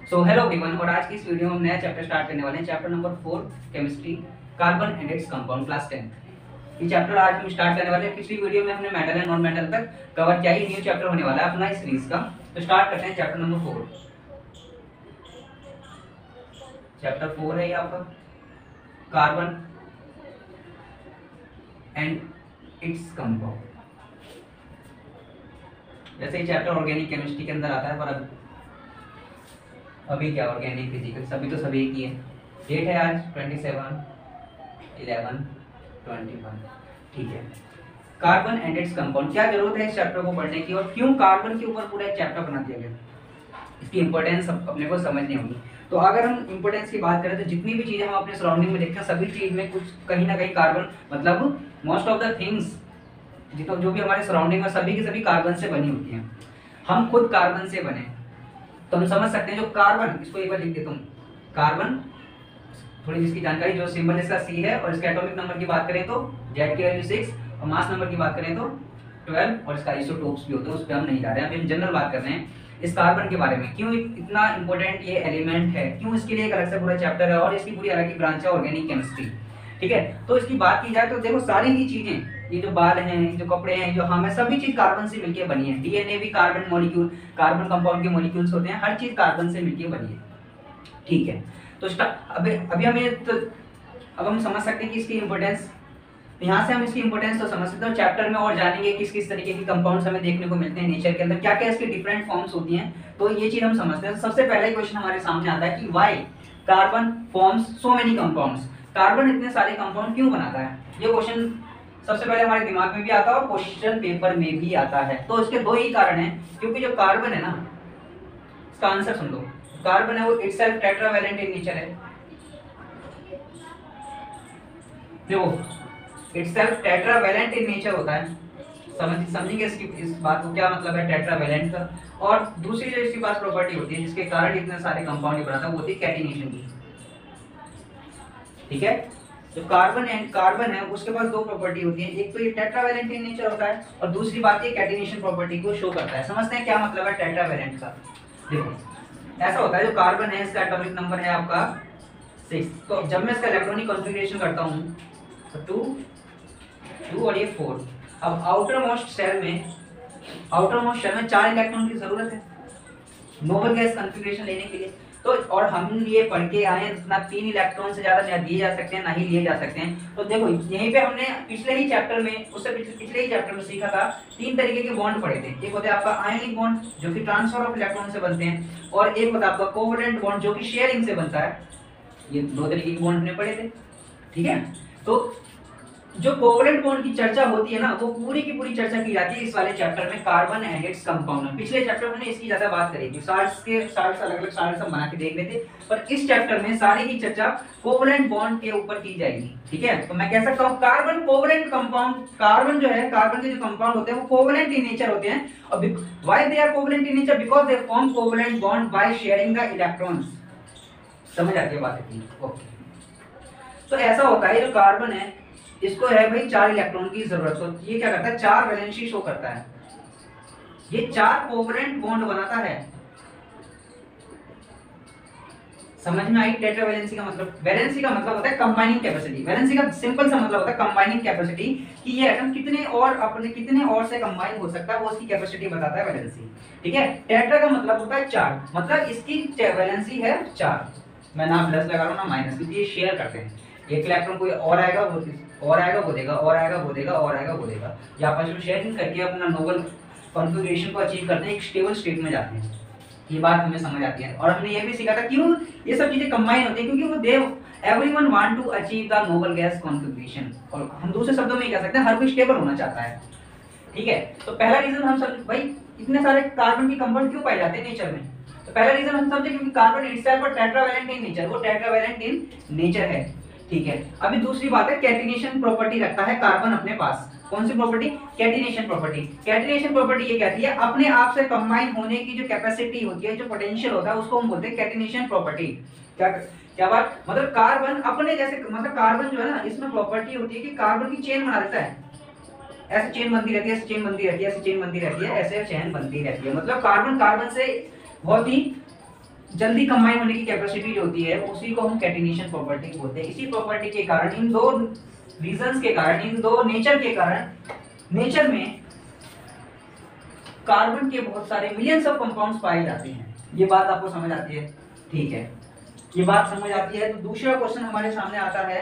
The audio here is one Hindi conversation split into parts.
सो हेलो एवरीवन, और आज की इस वीडियो में हम नया चैप्टर स्टार्ट करने वाले हैं। Chapter number 4 chemistry, carbon and its compound, class 10। ये चैप्टर आज हम स्टार्ट करने वाले हैं। पिछली वीडियो में हमने मेटल एंड नॉन मेटल तक कवर किया। ये न्यू चैप्टर होने वाला है अपना इस सीरीज का। तो स्टार्ट करते हैं चैप्टर नंबर 4। चैप्टर 4 है ये आपका कार्बन एंड इट्स कंपाउंड। वैसे ये चैप्टर ऑर्गेनिक केमिस्ट्री के अंदर आता है, पर अभी क्या ऑर्गेनिक फिजिकल सभी तो सभी की है। डेट है आज 27/11/21। ठीक है, कार्बन एंड इट्स कंपाउंड। क्या जरूरत है इस चैप्टर को पढ़ने की और क्यों कार्बन के ऊपर पूरा एक चैप्टर बना दिया गया, इसकी इंपॉर्टेंस अपने को समझनी होगी। तो अगर हम इंपॉर्टेंस की बात करें तो जितनी भी चीजें हम अपने सराउंडिंग में देखते हैं सभी चीज में कुछ कहीं ना कहीं कार्बन, मतलब मोस्ट ऑफ द थिंग्स जितना जो भी हमारे सराउंडिंग में सभी की सभी कार्बन से बनी होती हैं। हम खुद कार्बन से बने, तो हम समझ सकते हैं जो कार्बन, इसको एक बार लिख देता हूँ। कार्बन थोड़ी जिसकी जानकारी, जो सिंबल इसका सी है और इसके एटॉमिक नंबर की बात करें तो जेड की वैल्यू 6 और मास नंबर की बात करें तो 12 और इसका आइसोटोप्स भी होते हैं, उस पर हम नहीं जा रहे हैं। अभी हम जनरल बात कर रहे हैं इस कार्बन के बारे में। क्यों इतना इंपॉर्टेंट ये एलिमेंट है, क्यों इसके लिए एक अलग से पूरा चैप्टर है और इसकी पूरी अलग की ब्रांच है ऑर्गेनिक केमिस्ट्री। ठीक है, तो इसकी बात की जाए तो देखो सारी ही चीजें, ये जो बाल हैं, जो कपड़े हैं, जो हम है, सभी चीज कार्बन से मिलकर बनी है। डीएनए भी कार्बन मॉलिक्यूल, कार्बन कंपाउंड के मॉलिक्यूल्स होते हैं, हर चीज कार्बन से मिलकर बनी है। ठीक है, तो अभी हमें तो अब हम समझ सकते हैं कि इसकी इंपॉर्टेंस, यहाँ से हम इसकी इंपॉर्टेंस तो समझ सकते हैं। चैप्टर में और जानेंगे किस किस तरीके की कंपाउंड्स हमें देखने को मिलते हैं नेचर के अंदर, क्या क्या इसकी डिफरेंट फॉर्म्स होती हैं, तो ये चीज हम समझते हैं। सबसे पहला क्वेश्चन हमारे सामने आता है कि why carbon forms so many compounds. Carbon इतने सारे कंपाउंड क्यों बनाता है, ये क्वेश्चन सबसे पहले हमारे दिमाग में भी आता है और क्वेश्चन पेपर में भी आता है। तो इसके दो ही कारण हैं, क्योंकि जो कार्बन है ना, इसका आंसर सुन लो। कार्बन है वो इटसेल्फ टेट्रावैलेंट इन नेचर है। देखो इटसेल्फ टेट्रावैलेंट इन नेचर होता है। समझेंगे इसकी इस बात को, क्या मतलब है टेट्रावैलेंट का। और दूसरी जो इसके पास प्रॉपर्टी होती है जिसके कारण इतने सारे कंपाउंड बनाता है वो होती है कैटिनेशन की। ठीक है, जो कार्बन है उसके पास दो प्रॉपर्टी होती है, एक तो ये टेट्रावैलेंट इन नेचर होता है और दूसरी बात ये कैटिनेशन प्रॉपर्टी को शो करता है। समझते हैं क्या मतलब है टेट्रावैलेंट का। देखो ऐसा होता है, जो कार्बन है इसका एटॉमिक नंबर है आपका 6। तो जब मैं इसका इलेक्ट्रॉनिक कॉन्फ़िगरेशन करता हूं तो 2 और ये 4। अब आउटर मोस्ट शेल में 4 इलेक्ट्रॉन की जरूरत है नोबल गैस कॉन्फ़िगरेशन लेने के लिए। तो और हम ये पढ़ के आए ना 3 इलेक्ट्रॉन से ज्यादा ना दिए जा सकते हैं ना ही लिए जा सकते हैं। तो देखो यहीं पे हमने पिछले ही चैप्टर में, उससे पिछले ही चैप्टर में सीखा था, 3 तरीके के बॉन्ड पढ़े थे। एक होता है आपका आयनिक बॉन्ड जो कि ट्रांसफर ऑफ इलेक्ट्रॉन से बनते हैं, और एक होता है आपका कोवलेंट बॉन्ड जो कि शेयरिंग से बनता है। ये 2 तरीके के बॉन्ड हमने पढ़े थे। ठीक है, तो जो कोवलेंट बॉन्ड की चर्चा होती है ना, वो पूरी की पूरी चर्चा की जाती है इस वाले चैप्टर में, कार्बन एंड इट्स कंपाउंड में। पिछले चैप्टर में इसकी ज्यादा बात करी थी, साल्ट्स अलग-अलग साल्ट्स हम बना के देख रहे थे, पर इस चैप्टर में सारी ही चर्चा कोवलेंट बॉन्ड के ऊपर की जाएगी। ठीक है, तो मैं कह सकता हूं कार्बन कोवलेंट कंपाउंड। कार्बन जो है, कार्बन के जो कंपाउंड होते हैं वो कोवलेंट इन नेचर होते हैं। और why they are covalent in nature? Because they form covalent bond by sharing the electrons. समझ आती है बात है? ओके, तो ऐसा होता है जो कार्बन है इसको है भाई 4 इलेक्ट्रॉन की जरूरत। तो ये क्या करता है, 4 वैलेंसी शो करता है, ये 4 कोवलेंट बॉन्ड बनाता है। समझ में आई टेट्रावैलेंसी का मतलब? वैलेंसी का मतलब होता है कंबाइनिंग कैपेसिटी। वैलेंसी का सिंपल सा मतलब होता है कंबाइनिंग कैपेसिटी, कि ये एटम कितने और से कंबाइन हो सकता है, वो उसकी कैपेसिटी बताता है वैलेंसी। ठीक है, टेट्रा का मतलब होता है 4, मतलब इसकी वैलेंसी है 4। मैं ना प्लस लगा रहा हूं ना माइनस, क्योंकि ये शेयर करते हैं। एक इलेक्ट्रॉन कोई और आएगा वो देगा, और आएगा वो देगा, और आएगा वो देगा। या आपस में शेयरिंग करके अपना नोबल कॉन्फ़िगरेशन को अचीव करते हैं, एक स्टेबल स्टेट में जाते हैं। ये बात हमें समझ आती है। और हमने ये भी सीखा था क्यों ये सब चीजें कंबाइन होती है, क्योंकि वो everyone want to achieve the noble gas configuration. और हम दूसरे शब्दों में कह सकते हैं हर कोई स्टेबल होना चाहता है। ठीक है, तो पहला रीजन हम सब भाई इतने सारे कार्बन के कंपाउंड क्यों पाए जाते हैं नेचर में, तो पहला रीजन हम समझे क्योंकि carbon itself tetravalent in nature, वो टेट्रावैलेंट इन नेचर है। ठीक है, अभी दूसरी बात है कैटिनेशन प्रॉपर्टी रखता है कार्बन अपने पास। कौन सी property? Catenation property. Catenation property ये कहती है अपने आप से कंबाइन होने की जो कैपेसिटी होती है, जो पोटेंशियल होता है, उसको हम बोलते हैं कैटिनेशन प्रॉपर्टी। क्या बात, मतलब कार्बन अपने जैसे, मतलब कार्बन जो है ना, इसमें प्रॉपर्टी होती है कि कार्बन की चेन बना देता है। ऐसे चेन बनती रहती है, ऐसे चेन बनती रहती है, ऐसे चेन बनती रहती है, ऐसे चेन बनती रहती है। मतलब कार्बन से बहुत ही जल्दी कंबाइन होने की कैपेसिटी जो होती है उसी को हम कैटिनेशन प्रॉपर्टी बोलते हैं। इसी प्रॉपर्टी के कारण, इन दो रीजंस के कारण, इन दो नेचर के कारण, नेचर में कार्बन के बहुत सारे मिलियंस ऑफ कंपाउंड्स पाए जाते हैं। ये बात आपको समझ आती है? ठीक है, ये बात समझ आती है। तो दूसरा क्वेश्चन हमारे सामने आता है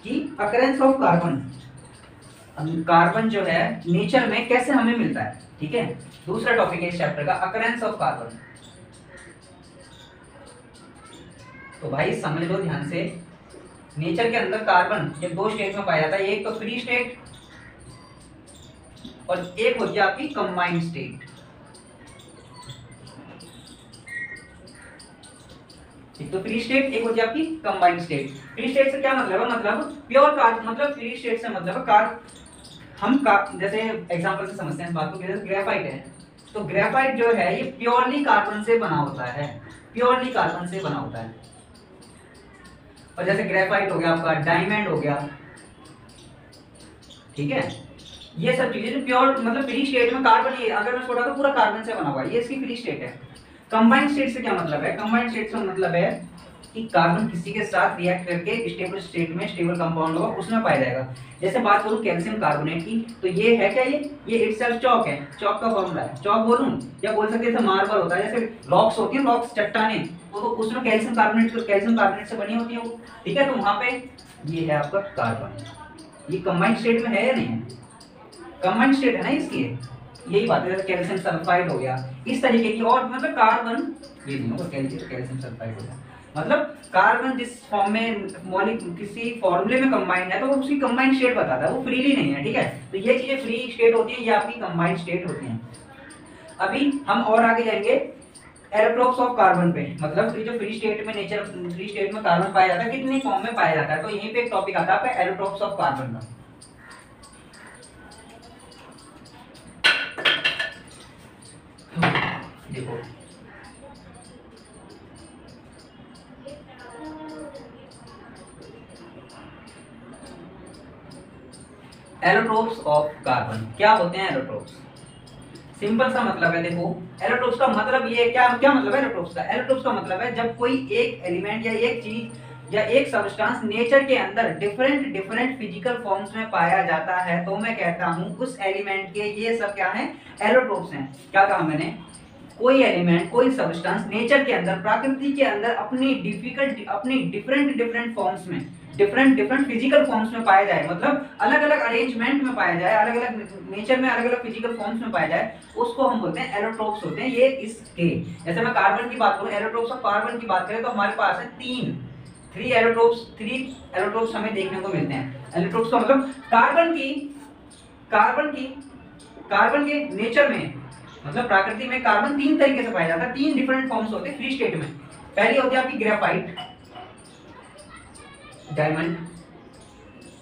कि अकरेंस ऑफ कार्बन, कार्बन जो है नेचर में कैसे हमें मिलता है। ठीक है, दूसरा टॉपिक है इस चैप्टर का, अकरेंस ऑफ कार्बन। तो भाई समझ लो ध्यान से, नेचर के अंदर कार्बन ये दो स्टेट में पाया जाता है, एक तो फ्री स्टेट और एक होती है आपकी कंबाइंड स्टेट। एक तो फ्री स्टेट, एक होती है आपकी कंबाइंड स्टेट। फ्री स्टेट से क्या मतलब है? मतलब प्योर कार्बन, मतलब फ्री स्टेट से मतलब जैसे एग्जांपल से समझते हैं इस बात को। जैसे ग्रेफाइट है, तो ग्रेफाइट जो है ये प्योरली कार्बन से बना होता है, प्योरली कार्बन से बना होता है। और जैसे ग्रेफाइट हो गया आपका, डायमंड हो गया, ठीक है, ये सब चीजें प्योर मतलब फ्री स्टेट में कार्बन, ये अगर मैं छोटा तो पूरा कार्बन से बना हुआ है, ये इसकी फ्री स्टेट है। कंबाइंड स्टेट से क्या मतलब है? कंबाइंड स्टेट से मतलब है कि कार्बन किसी के साथ रिएक्ट करके स्टेबल स्टेट में स्टेबल कंपाउंड होगा, उसमें पाया जाएगा। जैसे बात करूं कैल्शियम कार्बोनेट की, तो ये है क्या, ये इटसेल्फ चॉक है, चॉक का फॉर्मूला है। चॉक बोलूं या बोल सकते हैं मार्बल होता है, जैसे रॉक्स होती है, रॉक्स चट्टानें, तो उसमें कैल्शियम कार्बोनेट से बनी होती है वो। ठीक है, तो वहां पे ये है आपका कार्बन। ये कंबाइंड स्टेट में है या नहीं है? कंबाइंड स्टेट है ना इसकी, यही बात है। कैल्शियम सल्फाइड हो गया, इस तरीके की। और मतलब कार्बन, ये नहीं होगा कैल्शियम सल्फाइड हो गया, मतलब कार्बन जिस फॉर्म में किसी फॉर्मूले में कंबाइंड है तो वो उसकी कंबाइंड स्टेट बताता है, वो फ्रीली नहीं है। ठीक है, तो ये चीजें फ्री स्टेट होती है, ये आपकी कंबाइंड स्टेट होती हैं। अभी हम और आगे जाएंगे एरोट्रोप्स ऑफ कार्बन पे, मतलब जो फ्री स्टेट में नेचर, फ्री स्टेट में कार्बन पाया जाता है, कितनी फॉर्म में पाया जाता है। तो यहीं पे एक टॉपिक आता है आपका एरोट्रोप्स ऑफ कार्बन का। देखो एलोट्रोप्स ऑफ कार्बन क्या होते हैं? एलोट्रोप्स सिंपल सा मतलब है, देखो एलोट्रोप्स का मतलब ये क्या क्या मतलब है एलोट्रोप्स का? एलोट्रोप्स का मतलब है जब कोई एक एलिमेंट या एक चीज या एक सब्सटेंस नेचर के अंदर डिफरेंट फिजिकल फॉर्म्स में पाया जाता है, तो मैं कहता हूं उस एलिमेंट के ये सब क्या है? एलोट्रोप्स हैं। क्या कहा मैंने? कोई एलिमेंट, कोई सब्सटेंस नेचर के अंदर, प्रकृति के अंदर अपनी डिफरेंट फॉर्म्स में, डिफरेंट फिजिकल फॉर्म्स में पाया जाए, मतलब अलग अलग अरेंजमेंट में पाया जाए, अलग अलग नेचर में अलग अलग फिजिकल फॉर्म्स में पाया जाए, उसको हम बोलते हैं एलोट्रोप्स होते हैं। ये इसके, जैसे मैं कार्बन की बात करूं, एलोट्रोप्स ऑफ कार्बन की बात करें तो हमारे पास है थ्री एलोट्रोप्स हमें देखने को मिलते हैं। एलोट्रोप्स का मतलब कार्बन के नेचर में, मतलब प्रकृति में कार्बन तीन तरीके से पाया जाता है, तीन डिफरेंट फॉर्म्स होते हैं फ्री स्टेट में। पहली होती है आपकी ग्रेफाइट, डायमंड,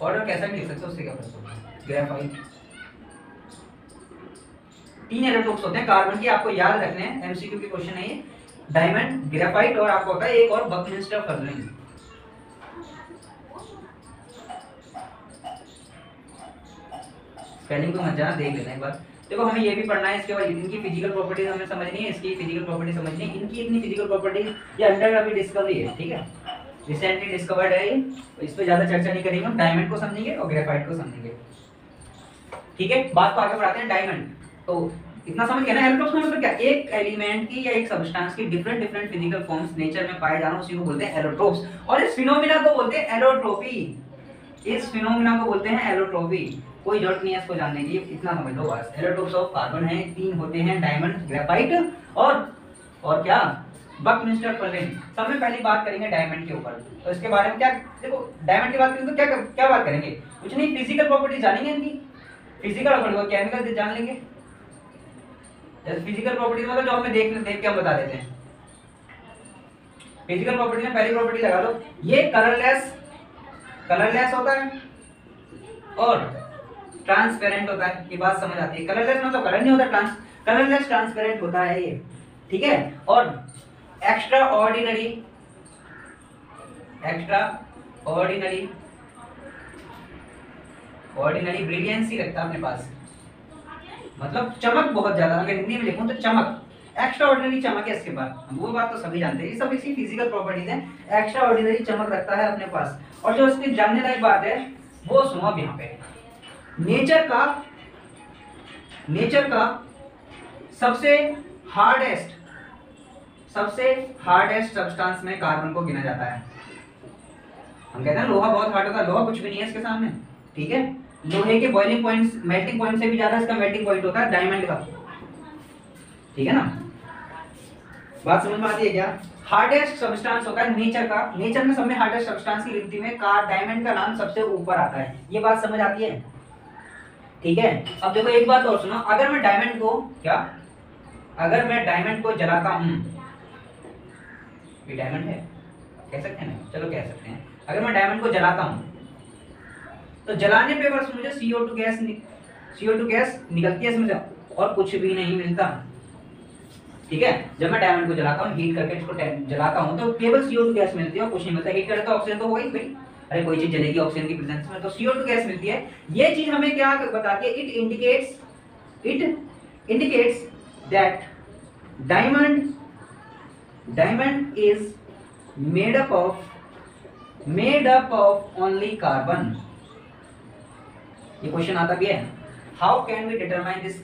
ऑर्डर कैसा भी लिख सकते हो उससे क्या फर्क पड़ता है, ग्रेफाइट। तीन एलोट्रोप्स होते हैं कार्बन की, आपको याद रखने हैं, एमसीक्यू की क्वेश्चन है ये। डायमंड, ग्रेफाइट और आपको होता है एक और बकमिंस्टर फर्लिंग। स्पेलिंग को मत जाना, देख लेना एक बार। देखो हमें ये भी पढ़ना है, इसके बाद इनकी फिजिकल प्रॉपर्टीज हमें समझनी है, इसकी फिजिकल प्रॉपर्टी समझनी है, इनकी इतनी फिजिकल प्रॉपर्टीज ये अंडर अभी डिस्कवरी है। ठीक है, रिसेंटली डिस्कवर्ड है ये, तो इस पे ज्यादा चर्चा नहीं करेंगे। हम डायमंड को समझेंगे और ग्रेफाइट को समझेंगे। ठीक है, बात को आगे बढ़ाते हैं। डायमंड, तो इतना समझ गए ना? एलोट्रोप्स का मतलब क्या? एक एलिमेंट की या एक सब्सटेंस की डिफरेंट फिजिकल फॉर्म्स नेचर में पाए जाना, उसी को बोलते हैं एलोट्रोप्स। और इस फिनोमिना को बोलते हैं एलोट्रोपी। इस फिनोमिना को बोलते हैं एलोट्रोपी। कोई जरूरत नहीं है इसको जानने की, इतना समझ लो बस। एलोट्रोप्स ऑफ कार्बन है, तीन होते हैं, डायमंड, ग्रेफाइट और क्या, बकमिंस्टर फर्लिंग। सबसे पहली बात करेंगे डायमंड के ऊपर। तो इसके बारे में क्या, देखो डायमंड की बात करेंगे तो क्या क्या बात करेंगे? कुछ नहीं, फिजिकल प्रॉपर्टीज जानेंगे इनकी, फिजिकल और केमिकल जान लेंगे। जैसे फिजिकल प्रॉपर्टीज मतलब जो हमें देख के हम बता देते हैं। फिजिकल प्रॉपर्टी में पहली प्रॉपर्टी लगा लो, ये कलरलेस होता है और ट्रांसपेरेंट होता है। ये बात समझ आती है? कलरलेस मतलब कलर नहीं होता, कलरलेस ट्रांसपेरेंट होता है ये। ठीक है, और एक्स्ट्रा ऑर्डिनरी ब्रिलियंसी रखता है अपने पास, मतलब चमक बहुत ज्यादा। अगर हिंदी में लिखूं तो चमक, एक्स्ट्रा ऑर्डिनरी चमक है इसके पास, वो बात तो सभी जानते हैं, ये सब इसकी फिजिकल प्रॉपर्टीज है। एक्स्ट्रा ऑर्डिनरी चमक रखता है अपने पास। और जो इसकी जानने लायक बात है वो सुनो अब यहाँ पे, नेचर का सबसे हार्डेस्ट सब्सटेंस में कार्बन को गिना जाता है। हम कहते हैं लोहा बहुत हार्ड होता है, लोहा कुछ भी नहीं है इसके सामने, ठीक है। लोहे के बॉइलिंग पॉइंट, मेल्टिंग पॉइंट से भी ज्यादा इसका मेल्टिंग पॉइंट होता है डायमंड का, ठीक है ना। बात समझ में आती है क्या? हार्डेस्ट सब्सटेंस होता है नेचर का, नेचर में सब में हार्डेस्ट सब्सटेंस की गिनती में डायमंड का नाम सबसे ऊपर आता है। ये बात समझ आती है, ठीक है। अब देखो एक बात और सुनो, अगर मैं डायमंड को जलाता हूं, ये डायमंड है कह सकते हैं ना, चलो कह सकते हैं, अगर मैं डायमंड को जलाता हूं तो जलाने पे बस मुझे CO2 गैस निकलती है इसमें, और कुछ भी नहीं मिलता, ठीक है। जब मैं डायमंड को जलाता हूँ, हीट करके इसको जलाता हूँ तो केवल CO2 गैस मिलती है और कुछ नहीं मिलता। हीट करके ऑक्सीजन तो होगा ही भाई, अरे कोई चीज जलेगी ऑक्सीजन की प्रेजेंस में, तो CO2 गैस मिलती है। ये चीज हमें क्या बताती है? It indicates that diamond is made up of only carbon. ये क्वेश्चन आता भी है, how can we determine this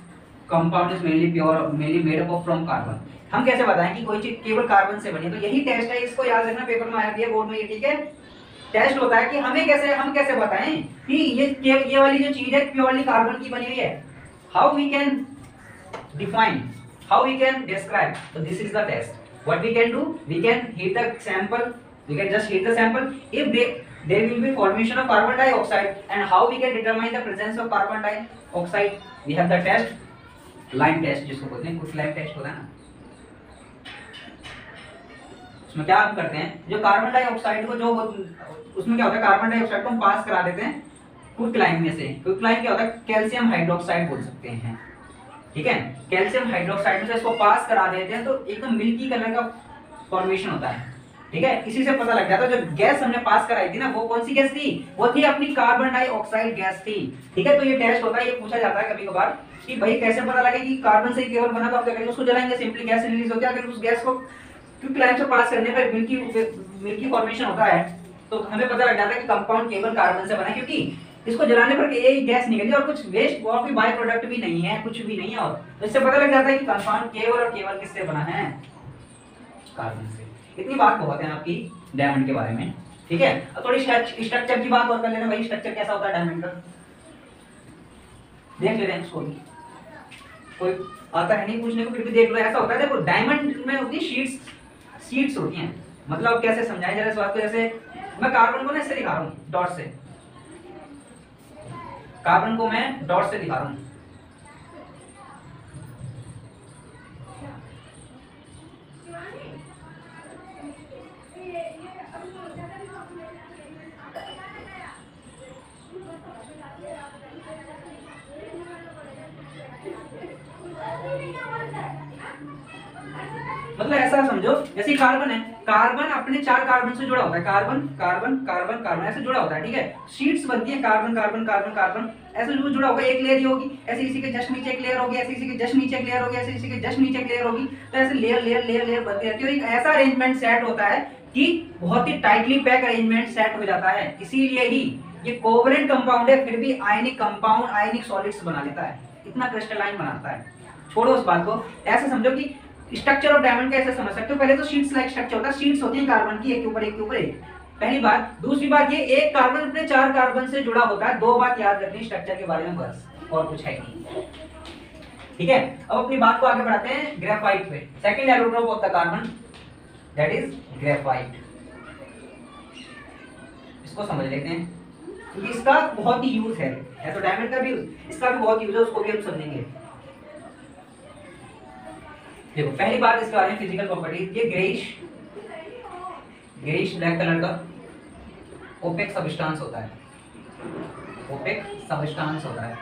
compound is mainly made up from carbon. हम कैसे बताएं कि कोई चीज केवल कार्बन से बनी है? तो यही टेस्ट है, इसको याद रखना, पेपर में आया भी है बोर्ड में, ये ठीक है। टेस्ट होता है कि हम कैसे बताएं कि ये वाली जो चीज है प्योरली कार्बन की बनी हुई है। How we can define, how we can describe, तो this is the test. What we can do, we can heat the sample, we can just heat the sample, if there will be formation of carbon dioxide, and how we can determine the presence of carbon dioxide? We have the test, lime test जिसको बोलते हैं, कुछ लाइम टेस्ट होता है ना, उसमें क्या हम करते हैं, जो कार्बन डाइऑक्साइड को उसमें क्या होता है, कार्बन डाइऑक्साइड को हम पास करा देते हैं क्विकलाइम में से। क्विकलाइम क्या होता है? कैल्शियम हाइड्रोक्साइड बोल सकते हैं, ठीक है। कैल्शियम हाइड्रोक्साइड में से इसको पास करा देते हैं तो एकदम मिल्की कलर का फॉर्मेशन होता है, ठीक है। इसी से पता लग जाता है जो गैस हमने पास कराई थी ना, वो कौन सी गैस थी? वो थी अपनी कार्बन डाइऑक्साइड गैस थी, ठीक है। तो ये टेस्ट होता है, ये पूछा जाता है कभी कभार कि भाई कैसे पता लगे कि कार्बन से केवल बना, तो आप क्या करेंगे, उसको जलाएंगे, सिंपली गैस रिलीज होती है। अगर उस गैस को क्विकलाइम से पास करने पर मिल्की फॉर्मेशन होता है तो हमें पता लग जाता है कि कंपाउंड केवल कार्बन से बना है, क्योंकि इसको जलाने पर यही गैस निकली और कुछ वेस्ट और कोई बाय प्रोडक्ट भी नहीं है, कुछ भी नहीं है। और तो इससे पता लग जाता है कि कंपाउंड केवल और केवल किससे बना है? कार्बन से। इतनी बात बहुत है आपकी डायमंड के बारे में, ठीक है। अब थोड़ी स्ट्रक्चर की बात और कर लेना भाई, स्ट्रक्चर कैसा होता है डायमंड का, देख ले रहे हैं उसको भी, कोई आता है नहीं पूछने को, फिर भी देख लो। ऐसा होता है, देखो डायमंड में होती है शीट्स होती हैं। मतलब कैसे समझाएं जरा इस बात को, जैसे मैं कार्बन को ना इससे दिखा रहा हूँ, डॉट से, कार्बन को मैं डॉट से दिखा रहा हूँ, मतलब ऐसा समझो जैसे कार्बन है, कार्बन अपने 4 कार्बन से जुड़ा होता है, कार्बन कार्बन कार्बन कार्बन ऐसे जुड़ा होता है, ठीक है। शीट्स बनती है कार्बन कार्बन कार्बन कार्बन, ऐसे जो जुड़ा होगा, एक लेयर ही होगी, ऐसे इसी के जस्ट नीचे एक लेयर होगी, ऐसे इसी के जस्ट नीचे एक लेयर होगी, ऐसे इसी के जस्ट नीचे एक लेयर होगी, तो ऐसे लेयर लेयर लेयर लेयर बनती रहती है। और एक ऐसा अरेंजमेंट सेट होता है कि बहुत ही टाइटली पैक अरेंजमेंट सेट हो जाता है, इसीलिए ही ये कोवलेंट कंपाउंड है, फिर भी आयनिक कंपाउंड आयनिक सॉलिड्स बना लेता है, इतना क्रिस्टलाइन बनाता है। छोड़ो उस बात को, ऐसे समझो कि स्ट्रक्चर ऑफ डायमंड कैसे समझ सकते हो। पहले तो शीट्स लाइक स्ट्रक्चर होता है, शीट्स होती हैं कार्बन की, एक के ऊपर एक के ऊपर एक, पहली बात। दूसरी बात ये एक कार्बन अपने 4 कार्बन से जुड़ा होता है। 2 बात याद रखनी स्ट्रक्चर के बारे में बस, और कुछ है नहीं, ठीक है। अब अपनी बात को आगे बढ़ाते हैं ग्रेफाइट पे। Second allotrope of the carbon that is graphite, इसको समझ लेते हैं क्योंकि इसका बहुत ही यूज है। तो डायमंड का भी इसका भी बहुत यूज है, उसको भी हम समझेंगे। देखो पहली बात इसके बारे में फिजिकल प्रॉपर्टी, ये ग्रेइश ब्लैक कलर का ओपेक सब्सटेंस होता है, ओपेक सब्सटेंस होता है।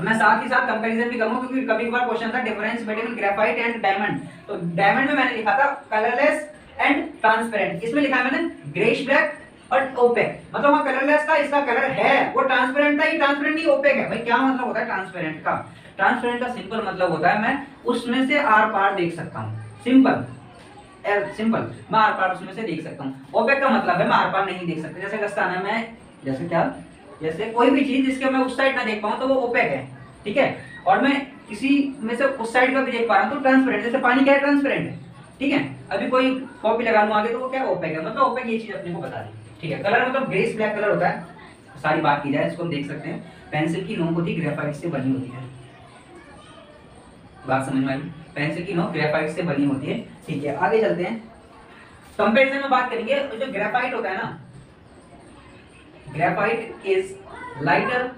मैं साथ ही साथ कंपैरिजन भी करूंगा क्योंकि कभी कभार क्वेश्चन था difference between graphite and diamond. तो डायमंड में मैंने लिखा था कलरलेस एंड ट्रांसपेरेंट, इसमें लिखा है मैंने ग्रेइश ब्लैक और ओपेक। मतलब वहां कलरलेस था, इसका कलर है वो ट्रांसपेरेंट था, ये ट्रांसपेरेंट ही ओपेक है। भाई क्या मतलब होता है ट्रांसपेरेंट का? ट्रांसपेरेंट का सिंपल मतलब होता है मैं उसमें से आर पार देख सकता हूँ, सिंपल सिंपल, मैं आर पार उसमें से देख सकता हूँ। ओपेक का मतलब है मैं आर पार नहीं देख सकता। जैसे दस्ताना है, मैं जैसे क्या, जैसे कोई भी चीज जिसके मैं उस साइड ना देख पाऊँ तो वो ओपेक है, ठीक है। और मैं किसी में से उस साइड का भी देख पा रहा हूँ तो ट्रांसपेरेंट। जैसे पानी क्या है, ट्रांसपेरेंट है, ठीक है। अभी कोई कॉपी लगा लूँ आगे तो वो क्या ओपेक है, मतलब ओपेक ये चीज अपने को बता दी, ठीक है। कलर मतलब ग्रेस ब्लैक कलर होता है, सारी बात की जाए इसको हम देख सकते हैं। पेंसिल की नोक होती है ग्रेफाइट से बनी होती है, बात समझ में आई। पेंसिल की नोक ग्रेफाइट से बनी होती है, ठीक है। आगे चलते हैं, कंपैरिजन में बात करेंगे। जो ग्रेफाइट होता है ना, graphite is lighter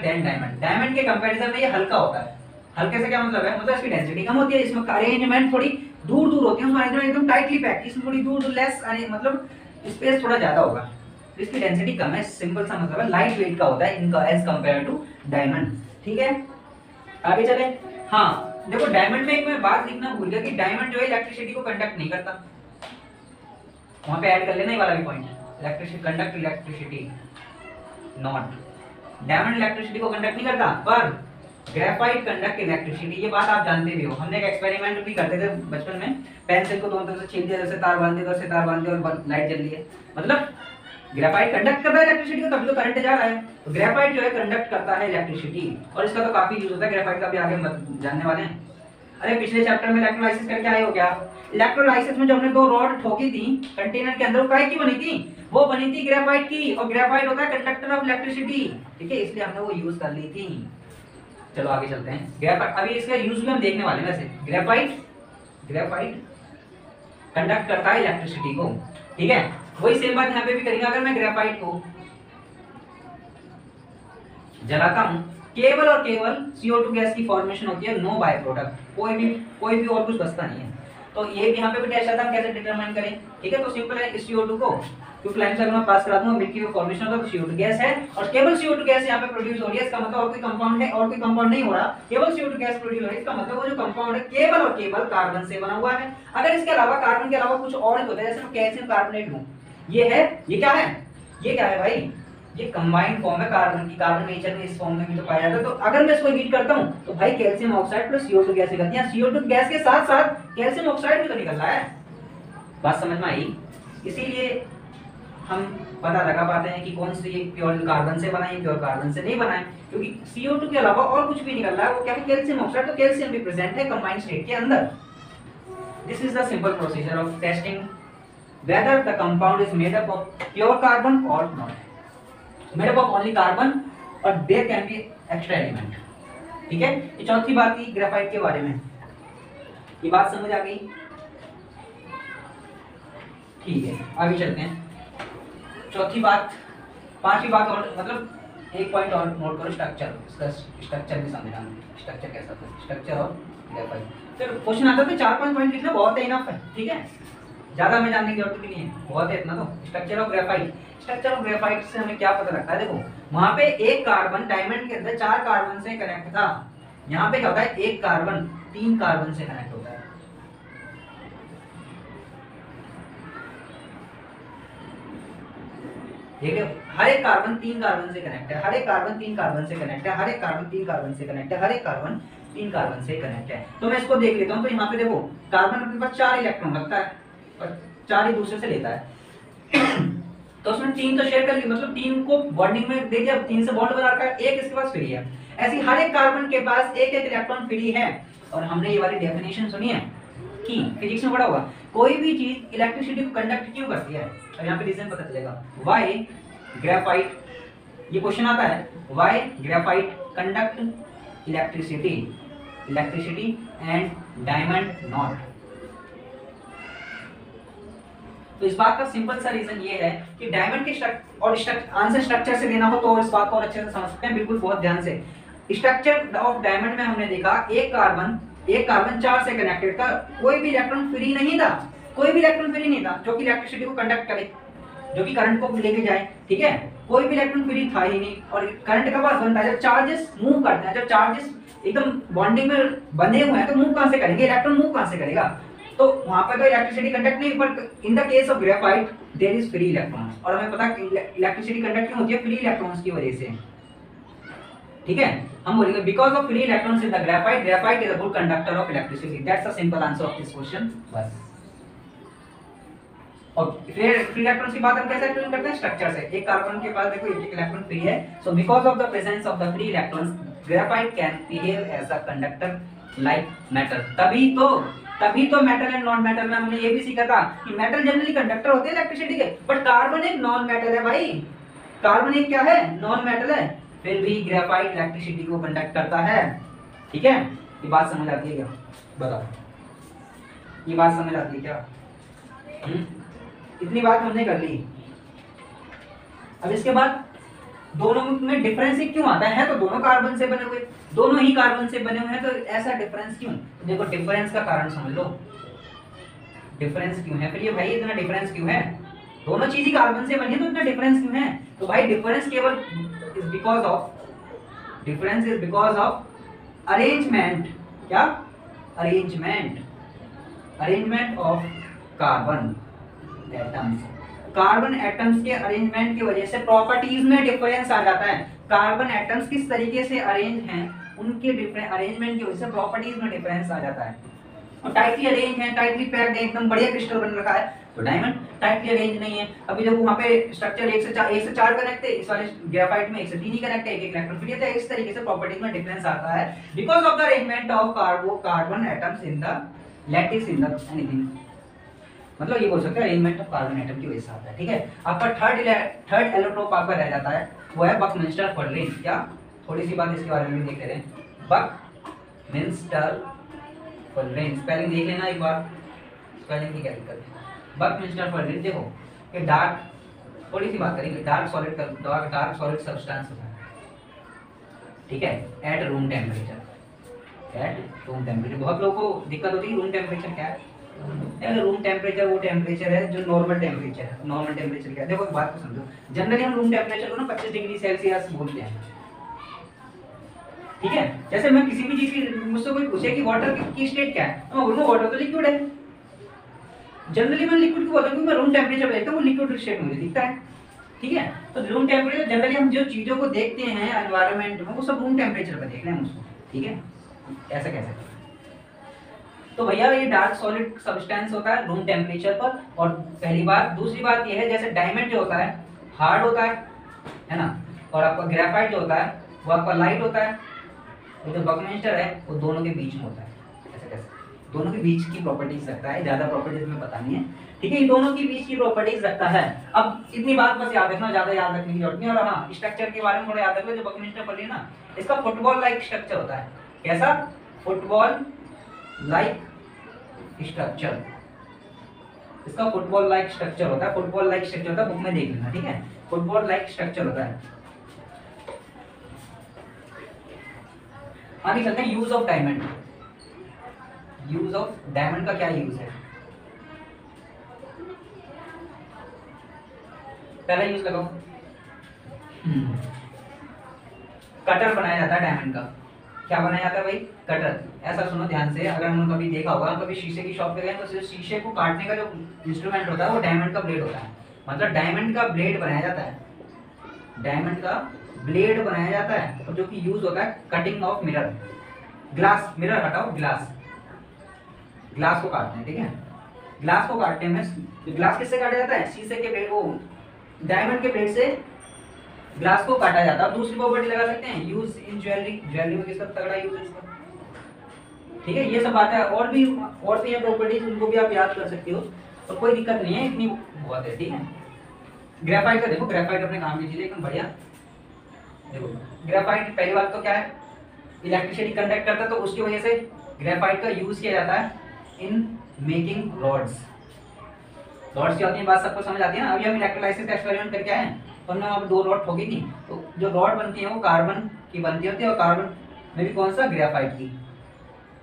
than diamond. Diamond के कंपैरिजन में ये हल्का होता है। हल्के से क्या मतलब है, मतलब इसकी डेंसिटी कम होती है, इसमें अरेंजमेंट थोड़ी दूर दूर होती है, उसमें अरेंजमेंट एकदम टाइटली पैक्ड, इसमें थोड़ी दूर दूर लेस, मतलब स्पेस थोड़ा ज्यादा होगा, इसकी डेंसिटी कम है। सिंपल सा मतलब है लाइट वेट का होता है इनका एज कंपेयर टू डायमंड, ठीक है। आगे चले, हाँ देखो डायमंड में एक मैं बात लिखना भूल गया कि डायमंड जो है इलेक्ट्रिसिटी को कंडक्ट नहीं करता, वहां पे ऐड कर लेना ये वाला भी point, electricity conduct electricity not, diamond electricity को कंडक्ट नहीं करता, पर ग्रेफाइट कंडक्ट इलेक्ट्रिसिटी। ये बात आप जानते भी हो, हमने एक एक्सपेरिमेंट भी करते थे बचपन में, पेंसिल को दोनों तरफ से छेद दिया, जैसे तार बांध दिया, तार बांध दिया और लाइट जल रही है, मतलब ग्रेफाइट कंडक्ट कर रहा है इलेक्ट्रिसिटी को, तभी तो करंट जा रहा है। तो ग्रेफाइट जो है कंडक्ट करता है इलेक्ट्रिसिटी, और इसका तो काफी यूज होता है ग्रेफाइट का भी, आगे हम जानने वाले हैं। अरे पिछले चैप्टर में इलेक्ट्रोलाइसिस करके आए हो क्या? इलेक्ट्रोलाइसिस में जो हमने दो रॉड ठोकी थी कंटेनर के अंदर, वो काय की बनी थी? वो बनी थी ग्रेफाइट की, और ग्रेफाइट होता है कंडक्टर ऑफ इलेक्ट्रिसिटी, ठीक है, इसलिए हमने वो यूज कर ली थी। चलो आगे चलते हैं। ग्रेफाइट, अभी इसका यूज भी हम देखने वाले हैं। वैसे ग्रेफाइट कंडक्ट करता है इलेक्ट्रिसिटी को, ठीक है। वही सेम बात यहाँ पे भी करेंगे। अगर मैं ग्रेफाइट को जलाता हूँ, केवल और केवल CO2 गैस की फॉर्मेशन होती है, नो बाय प्रोडक्ट, कोई भी और कुछ बचता नहीं है। तो ये भी यहाँ पे भी टेस्ट आता है, हम कैसे डिटरमाइन करें, ठीक है। तो सिंपल है, इस CO2 को क्योंकि लाइन से अगर मैं पास करा दूंगा, मिल्की वे फॉर्मेशन होता है, तो CO2 गैस है, और केवल CO2 गैस यहाँ पे प्रोड्यूस हो रही है, इसका मतलब और कोई कंपाउंड है, और कोई कंपाउंड नहीं हो रहा, केवल CO2 गैस प्रोड्यूस हो रही है, इसका मतलब वो जो कंपाउंड है केवल और केवल कार्बन से बना हुआ है। अगर इसके अलावा कार्बन के अलावा कुछ और होता है, जैसे मैं कैल्शियम कार्बोनेट लूं, ये है, ये क्या है, ये क्या है भाई, ये कंबाइंड फॉर्म है कार्बन की, कार्बन नेचर में इस फॉर्म में भी तो पाया जाता है। तो अगर मैं इसको हीट करता हूं तो भाई calcium oxide plus CO2 gas निकलती है, CO2 गैस के साथ साथ कैल्शियम ऑक्साइड भी तो निकल रहा है। बात समझ में आई? इसीलिए हम पता लगा पाते हैं कि कौन सी ये प्योर कार्बन से बना है, प्योर कार्बन से नहीं बना है, क्योंकि CO2 के अलावा और कुछ भी निकल रहा है, वो क्या है, कैल्शियम ऑक्साइड। तो कैल्शियम भी प्रेजेंट है कंबाइंड स्टेट के अंदर। This is the simple procedure of testing whether the compound is made up of pure carbon or not, made up of only carbon or there can be extra element, ठीक है। ये चौथी बात थी ग्रेफाइट के बारे में, ये बात समझ आ गई? ठीक है, आगे चलते हैं। चौथी बात, पांचवी बात और मतलब एक पॉइंट और नोट करो, स्ट्रक्चर। इसका स्ट्रक्चर भी समझना, स्ट्रक्चर कैसा होता है, स्ट्रक्चर और ग्रेफाइट। फिर क्वेश्चन आता है तो 4-5 पॉइंट लिखना बहुत है, इनफ है, ठीक है, ज्यादा हमें जानने की जरूरत भी नहीं है, बहुत है इतना तो। Structure of graphite, structure of graphite से हमें क्या पता लगता है? देखो वहां पे एक कार्बन, डायमंड के अंदर 4 कार्बन से कनेक्ट था, यहाँ पे क्या होता है, एक कार्बन 3 कार्बन से कनेक्ट होता है। देखिए हर एक कार्बन 3 कार्बन से कनेक्ट है, हर एक कार्बन 3 कार्बन से कनेक्ट है, हर एक कार्बन 3 कार्बन से कनेक्ट है, हर एक कार्बन 3 कार्बन से कनेक्ट है। तो मैं इसको देख लेता हूँ। तो यहाँ पे देखो कार्बन अपने पास 4 इलेक्ट्रॉन रखता है और 4 ही दूसरे से लेता है तो उसने 3 तो शेयर कर ली, मतलब 3 को बॉन्डिंग में दे दिया, 3 से बॉन्ड बना रखा है, एक इसके पास फ्री है। ऐसी हर एक कार्बन के पास एक एक इलेक्ट्रॉन फ्री है। और हमने ये वाली डेफिनेशन सुनी है कि फिजिक्स में पढ़ा होगा, कोई भी चीज इलेक्ट्रिसिटी को कंडक्ट क्यों करती है, और यहाँ पे रीजन पता चलेगा। व्हाई ग्रेफाइट, ये क्वेश्चन आता है, why graphite conduct electricity and diamond not. तो इस बात का सिंपल सा रीजन ये है कि डायमंड के आंसर स्ट्रक्चर से देना हो तो इस बात को और अच्छे से समझ सकते हैं, बिल्कुल बहुत ध्यान से। स्ट्रक्चर ऑफ डायमंड में हमने देखा एक कार्बन 4 से कनेक्टेड था, कोई भी इलेक्ट्रॉन फ्री नहीं था, कोई भी इलेक्ट्रॉन फ्री नहीं था जो कि इलेक्ट्रिसिटी को कंडक्ट करे, जो कि करंट को लेके जाए, ठीक है। कोई भी इलेक्ट्रॉन फ्री था ही नहीं। और करंट का बात बनता है जब चार्जेस मूव करते हैं, जब चार्जेस एकदम बॉन्डिंग में बंधे हुए हैं तो मूव कहां से करेंगे, इलेक्ट्रॉन मूव कहां से करेगा, तो वहां पर तो इलेक्ट्रिसिटी कंडक्ट नहीं, but in the case of graphite there is free electrons. और हमें पता है इलेक्ट्रिसिटी कंडक्ट क्यों होती है, फ्री इलेक्ट्रॉन्स की वजह से, ठीक है, हम बोलेंगे because of free electrons in the graphite, graphite is a good conductor of electricity. That's the simple answer of this question. बस। और फ्री इलेक्ट्रॉन्स की बात हम कैसे एक्सप्लेन करते हैं? स्ट्रक्चर से। एक कार्बन के पास देखो एक इलेक्ट्रॉन फ्री है, so because of the presence of the free electrons graphite can behave as a conductor like metal. तभी तो मेटल एंड नॉन मेटल में हमने ये भी सीखा था कि मेटल जनरली कंडक्टर होते हैं इलेक्ट्रिसिटी के, बट कार्बन एक नॉन मेटल है भाई। कार्बन एक क्या है? नॉन मेटल है, फिर भी ग्रेफाइट इलेक्ट्रिसिटी को कंडक्ट करता है। ठीक है, ये बात समझ आती है क्या? बताओ, ये बात समझ आती है क्या? इतनी बात हमने कर ली। अब इसके बाद दोनों में डिफरेंस क्यों आता है? तो दोनों कार्बन से बने हुए, दोनों ही कार्बन से बने हुए हैं, तो ऐसा डिफरेंस क्यों? देखो डिफरेंस का कारण समझ लो, डिफरेंस क्यों है? फिर ये भाई इतना डिफरेंस क्यों है? दोनों चीज ही कार्बन से बनी है, तो इतना डिफरेंस क्यों है? तो भाई डिफरेंस केवल इज बिकॉज ऑफ अरेंजमेंट। क्या? Arrangement of carbon atoms. Carbon atoms के अरेंजमेंट की वजह से प्रॉपर्टीज में डिफरेंस आ जाता है। कार्बन एटम्स किस तरीके से अरेंज हैं, उनके डिफरेंट अरेंजमेंट की वजह से प्रॉपर्टीज में डिफरेंस आ जाता है। और टाइटली अरेंज है, टाइटली पैक्ड है, एकदम बढ़िया क्रिस्टल बन रखा है, तो डायमंड टाइटली अरेंज नहीं है। अभी जब वहां पे स्ट्रक्चर 1 से 4 कनेक्ट है, इस वाले ग्रेफाइट में 1 से 3 ही कनेक्ट है, एक इलेक्ट्रॉन फ्री है। इस तरीके से प्रॉपर्टीज में डिफरेंस आता है because of the arrangement of carbon atoms in the lattice in the anything. मतलब ये बोल सकते हैं अरेंजमेंट ऑफ कार्बन एटम की वजह से आता है। ठीक है, आपका थर्ड एलोट्रोप आपका रह जाता है, वो है बकमिंस्टर फर्लिन। क्या? थोड़ी सी बात इसके बारे में देख लेते हैं। बकमिंस्टर फर्लिन, स्पेलिंग देख लेना एक बार, स्पेलिंग की क्या दिक्कत है? बकमिंस्टर फर्लिन देखो, ये डार्क, थोड़ी सी बात करेंगे, डार्क सॉलिड सब्सटेंस होता है। ठीक है, एट रूम टेम्परेचर। बहुत लोगों को दिक्कत होती है रूम टेम्परेचर क्या है। रूम टेम्परेचर वो टेम्परेचर है जो नॉर्मल टेम्परेचर है। नॉर्मल टेम्परेचर क्या है? देखो बात को समझो, जनरली हम रूम टेम्परेचर को ना 25 डिग्री सेल्सियस बोलते हैं। ठीक है, जैसे मैं किसी भी चीज की, मुझसे कोई पूछे कि वाटर की स्टेट क्या है, मैं बोलूंगा वाटर तो लिक्विड है। जनरली मैं लिक्विड को बोलता हूँ, मैं रूम टेम्परेचर देखता हूँ, वो लिक्विड स्टेट मुझे दिखता है। ठीक है, तो रूम टेम्परेचर जनरली हम जो चीजों को देखते हैं एनवायरनमेंट में, वो सब रूम टेम्परेचर पर देख रहे हैं उसको। ठीक है, ऐसा कैसे? तो भैया ये डार्क सॉलिड सब्सटेंस होता है रूम टेम्परेचर पर। और पहली बात, दूसरी बात ये है जैसे डायमंड जो होता है हार्ड होता है ना, और आपका ग्रेफाइट जो होता है वो आपका लाइट होता है, और जो बकमिंस्टर है वो दोनों के बीच में होता है। ऐसा कैसे? दोनों के बीच की प्रॉपर्टीज रखता है, ज्यादा प्रॉपर्टीज में पता नहीं है। ठीक है, ये दोनों के बीच की प्रॉपर्टीज रखता है। अब इतनी बात बस याद रखना, ज्यादा याद रखने की जरूरत नहीं। और हाँ, स्ट्रक्चर के बारे में थोड़ा याद रखो, जो बकमिंस्टर फर्लिन है ना, इसका फुटबॉल लाइक स्ट्रक्चर होता है। कैसा? फुटबॉल लाइक स्ट्रक्चर, इसका फुटबॉल लाइक स्ट्रक्चर होता है। फुटबॉल लाइक स्ट्रक्चर होता है, बुक में देख लेना। ठीक है, फुटबॉल लाइक स्ट्रक्चर होता है। आगे चलते हैं use of diamond. Use of diamond का क्या यूज है? पहला यूज लगाओ, कटर बनाया जाता है डायमंड का। क्या बनाया जाता है भाई? कटर। ऐसा सुनो ध्यान से, अगर हमने कभी देखा होगा, हम कभी शीशे की शॉप पे गए तो शीशे को काटने का जो इंस्ट्रूमेंट होता है वो डायमंड का ब्लेड होता है। मतलब डायमंड का ब्लेड बनाया जाता है, डायमंड का ब्लेड बनाया जाता है, और जो कि यूज होता है cutting of mirror, glass, mirror हटाओ, ग्लास को काटते हैं। ठीक है, ग्लास को काटने में, ग्लास किससे काटा जाता है? शीशे के ब्लेड, वो डायमंड के ब्लेड से ग्लास को काटा जाता है। दूसरी प्रॉपर्टी लगा सकते हैं, यूज इन ज्वेलरी, ज्वेलरी में किसका तगड़ा यूज है इसका। ठीक है, ये सब बात है, और भी है प्रॉपर्टीज, उनको भी आप याद कर सकते हो, और कोई दिक्कत नहीं है, इतनी बहुत है। ठीक है, ग्रेफाइट का देखो, ग्रेफाइट अपने काम की चीज है एकदम बढ़िया। देखो ग्रेफाइट, पहली बात तो क्या है, इलेक्ट्रिसिटी कंडक्ट करता है, तो उसकी वजह से ग्रेफाइट का यूज किया जाता है इन मेकिंग रॉड्स। रॉड्स क्या होती है, बात सबको समझ आती है ना। अभी हम इलेक्ट्रोलाइसिस का एक्सपेरिमेंट करके आए हैं, तो हमने वहाँ पर 2 रॉड ठोकी थी, तो जो रॉड बनती है वो कार्बन की बनती होती है, और कार्बन में भी कौन सा? ग्रेफाइट की।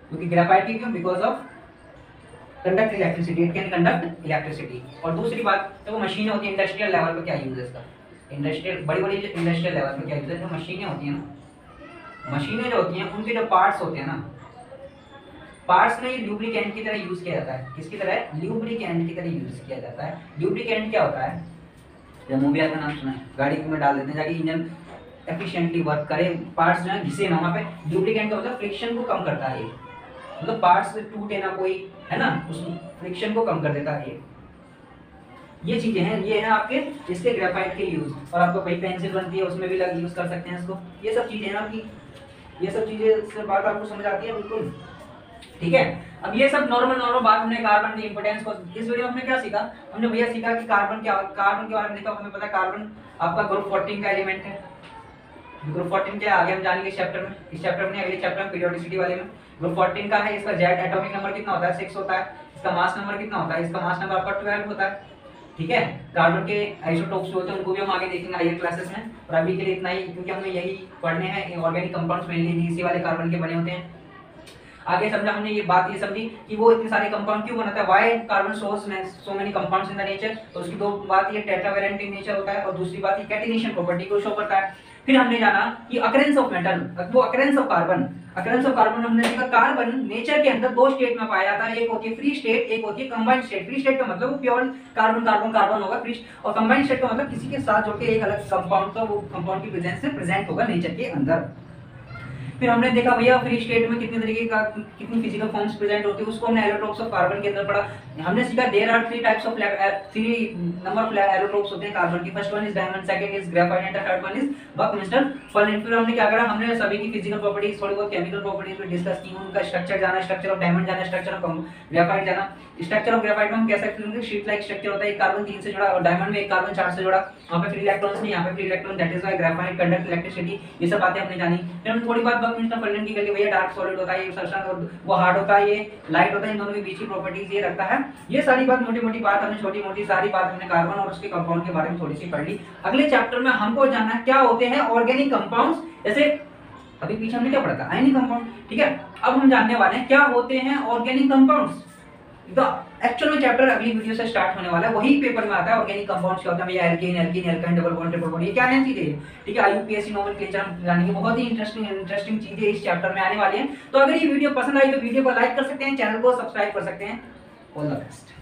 क्योंकि ग्रेफाइट की क्यों? Because of conduct electricity, it can conduct electricity. और दूसरी बात, तो मशीनें होती है इंडस्ट्रियल लेवल पर, क्या यूज है इसका? इंडस्ट्रियल, बड़ी बड़ी इंडस्ट्रियल लेवल पर क्या यूज है? जो मशीनें होती हैं ना, मशीनें जो होती हैं उनके जो पार्ट्स होते हैं ना, पार्ट्स में ल्यूब्रिकेंट की तरह यूज किया जाता है। किसकी तरह? ल्यूब्रिकेंट की तरह यूज किया जाता है। ल्यूब्रिकेंट क्या होता है? जब मूवी का नाम सुना है, गाड़ी में डाल देते हैं जाके इंजन एफिशिएंटली वर्क करे, पार्ट्स जो है घिसे ना, वहाँ पे डुप्लीकेट का मतलब फ्रिक्शन को कम करता है ये, मतलब पार्ट्स टूटे ना कोई, है ना, उस फ्रिक्शन को कम कर देता है ये चीजें हैं। ये है आपके इसके ग्रेफाइट के यूज, और आपको भाई पेंसिल बनती है उसमें भी यूज कर सकते हैं इसको। ये सब चीजें हैं आपकी, ये सब चीजें से बात आपको समझ आती है बिल्कुल, ठीक है। अब ये सब नॉर्मल बात हमने कार्बन की इंपॉर्टेंस को, इस वीडियो में हमने क्या सीखा, हमने भैया सीखा कि कार्बन के बारे में देखा, हमें पता है कार्बन आपका ग्रुप 14 का एलिमेंट है। ग्रुप 14 क्या है आगे हम जानेंगे इस चैप्टर में, इस चैप्टर में अगले चैप्टर में पीरियोडिसिटी वाले में। ग्रुप 14 का है, इसका जेड एटॉमिक नंबर कितना होता है 6 होता है, इसका मास नंबर कितना होता है, इसका मास नंबर आपका 12 होता है, ठीक है। कार्बन के आइसोटोप्स जो होते हैं उनको भी हम आगे देखेंगे हायर क्लासेस में, और अभी के लिए इतना ही, क्योंकि हमें यही पढ़ने हैं, ऑर्गेनिक कंपाउंड्स मेनली इसी वाले कार्बन के बने होते हैं। आगे समझा हमने ये बात, ये समझी कि वो इतने सारे कंपाउंड क्यों बनाता है, why carbon shows so many compounds in the nature. तो उसकी दो बात, ये टेट्रावेलेंट इन नेचर होता है, और दूसरी बात ये कैटिनेशन प्रॉपर्टी को शो करता है। फिर हमने जाना कि अकरेंस ऑफ मेटल, वो occurrence of carbon, occurrence of carbon हमने देखा कार्बन नेचर के अंदर दो स्टेट में पाया जाता है, एक होती है फ्री स्टेट, एक होती है कंबाइंड स्टेट। फ्री स्टेट का मतलब वो प्योर कार्बन कार्बन कार्बन होगा फ्री, और कंबाइंड स्टेट का मतलब किसी के साथ जोड़ के एक अलग कंपाउंड का, वो कंपाउंड की प्रेजेंस से प्रेजेंट होगा नेचर के अंदर। फिर हमने देखा भैया फ्री स्टेट में कितने तरीके का, कितनी फिजिकल फॉर्म्स प्रेजेंट होती है, उसको हमने एलोट्रोप्स ऑफ कार्बन के अंदर पढ़ा। हमने सीखा there are 3 types of 3 number of allotropes होते हैं कार्बन की। First one is diamond, second is graphite and third one is Buckminster furnace. फिर हमने क्या करा, हमने सभी की फिजिकल प्रॉपर्टीज, थोड़ी बहुत केमिकल प्रॉपर्टीज भी डिस्कस की, उनका स्ट्रक्चर जाना, स्ट्रक्चर ऑफ डायमंड जाना, स्ट्रक्चर ऑफ ग्रेफाइट जाना। स्ट्रक्चर ऑफ ग्रेफाइट में हम कह सकते हैं शीट लाइक स्ट्रक्चर होता है, एक कार्बन 3 से जुड़ा, और डायमंड में एक कार्बन 4 से जुड़ा, वहां पे फ्री इलेक्ट्रॉन्स नहीं, यहाँ पे free electron, that is why graphite conduct electricity. ये सब बातें हमने जानी। फिर हमने थोड़ी बात बकमिस्टर फर्नेस की करी, भैया डार्क सॉलिड होता है ये सब्सटेंस, और वो हार्ड होता है, ये लाइट होता है, इन दोनों के बीच की प्रॉपर्टीज ये रखता है। ये सारी बात मोटी मोटी बात हमने, छोटी मोटी सारी बात हमने कार्बन और उसके कंपाउंड के बारे में थोड़ी सी पढ़ ली। अगले चैप्टर में हमको जानना है क्या होते हैं ऑर्गेनिक कंपाउंड्स, जैसे अभी पीछे हमने क्या पढ़ा था आयनिक कंपाउंड, ठीक है। अब हम जानने वाले हैं क्या होते हैं ऑर्गेनिक कंपाउंड्स। एक्चुअल में चैप्टर अगली वीडियो से स्टार्ट होने वाला है, वही पेपर में आता है ऑर्गेनिक कंपाउंड्स क्या होता है, भैया alkane, alkene, alkyne, double bond, triple bond, ये क्या है चीजें, ठीक है। आईयूपीएससी नोमेनक्लेचर हम जानेंगे, बहुत ही इंटरेस्टिंग चीजें इस चैप्टर में आने वाली हैं। तो अगर ये वीडियो पसंद आई तो वीडियो को लाइक कर सकते हैं, चैनल को सब्सक्राइब कर सकते हैं। All the best.